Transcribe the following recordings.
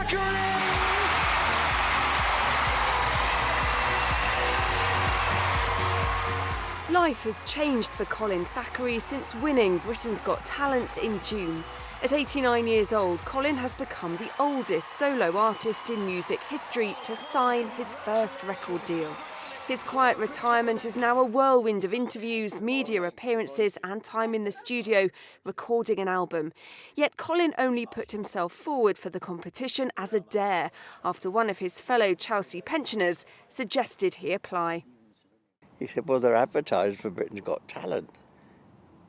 Thackery! Life has changed for Colin Thackery since winning Britain's Got Talent in June. At 89 years old, Colin has become the oldest solo artist in music history to sign his first record deal. His quiet retirement is now a whirlwind of interviews, media appearances and time in the studio recording an album. Yet Colin only put himself forward for the competition as a dare after one of his fellow Chelsea pensioners suggested he apply. He said, well, they're advertised for Britain's Got Talent.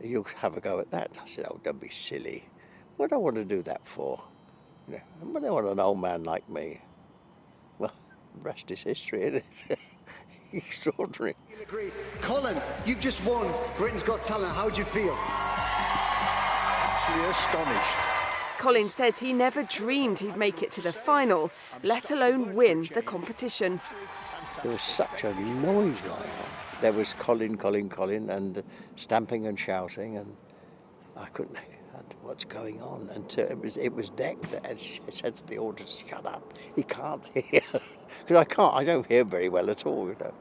You'll have a go at that. I said, oh, don't be silly. What do I want to do that for? You know, what do they want an old man like me? Well, the rest is history, isn't it? Extraordinary. Colin, you've just won Britain's Got Talent. How do you feel? Actually astonished. Colin says he never dreamed he'd make it to the final, let alone win the competition. There was such a noise going on. There was Colin, Colin, Colin, and stamping and shouting, and I couldn't know what's going on until it was Deck that said to the audience, "Shut up! He can't hear," because I don't hear very well at all, you know.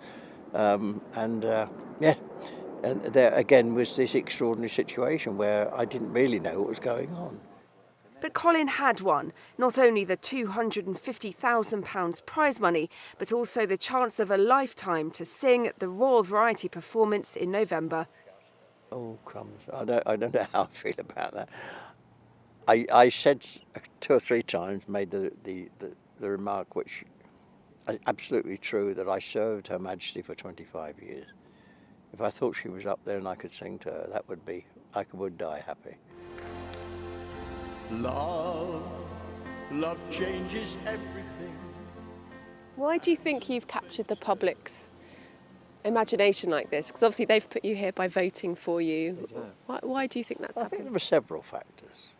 And there again was this extraordinary situation where I didn't really know what was going on. But Colin had won not only the £250,000 prize money, but also the chance of a lifetime to sing at the Royal Variety Performance in November. Oh, crumbs. I don't know how I feel about that. I said 2 or 3 times, made the remark, which is absolutely true, that I served Her Majesty for 25 years. If I thought she was up there and I could sing to her, that would be, I would die happy. Love changes everything. Why do you think you've captured the public's imagination like this? Because obviously they've put you here by voting for you. Why do you think that's I think happened? there were several factors.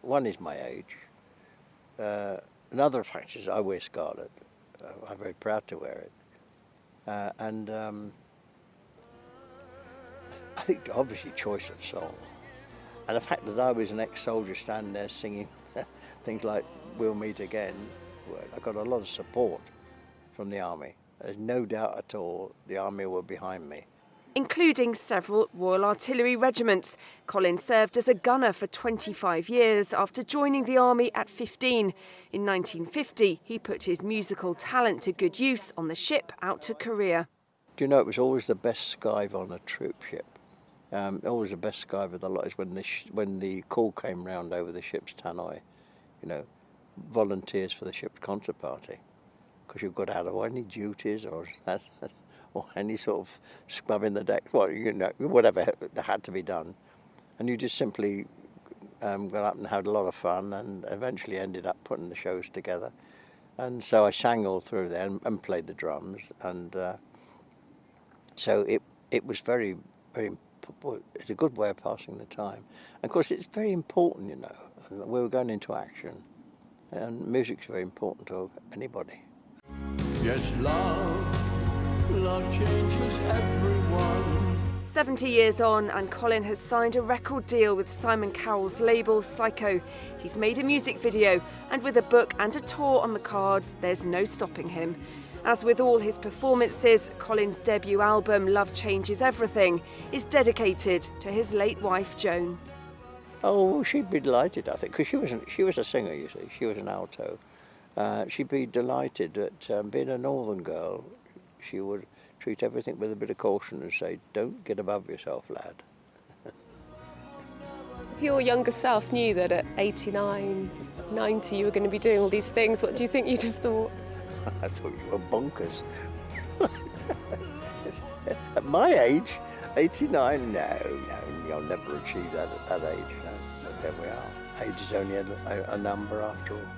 One is my age. Another factor is I wear scarlet. I'm very proud to wear it. And I think obviously choice of song. And the fact that I was an ex-soldier standing there singing things like "We'll Meet Again," I got a lot of support from the army. There's no doubt at all the army were behind me. Including several Royal Artillery regiments. Colin served as a gunner for 25 years after joining the army at 15. In 1950, he put his musical talent to good use on the ship out to Korea. Do you know, it was always the best skive on a troop ship. Always the best skive of the lot is when the call came round over the ship's tannoy, you know, volunteers for the ship's concert party, because you've got out of any duties or any sort of scrubbing the deck, whatever had to be done, and you just simply got up and had a lot of fun, and eventually ended up putting the shows together. And so I sang all through there and played the drums, and so it was very, very. It's a good way of passing the time. And of course, it's very important, you know. We were going into action, and music's very important to anybody. Yes, love changes everyone. 70 years on, and Colin has signed a record deal with Simon Cowell's label Psycho. He's made a music video, and with a book and a tour on the cards, there's no stopping him. As with all his performances, Colin's debut album, Love Changes Everything, is dedicated to his late wife, Joan. Oh, she'd be delighted, I think, because she was a singer, you see. She was an alto. She'd be delighted that, being a northern girl, she would treat everything with a bit of caution and say, don't get above yourself, lad. If your younger self knew that at 89, 90 you were going to be doing all these things, what do you think you'd have thought? I thought you were bonkers. At my age, 89, no, you'll never achieve that at that age. No. But there we are. Age is only a number after all.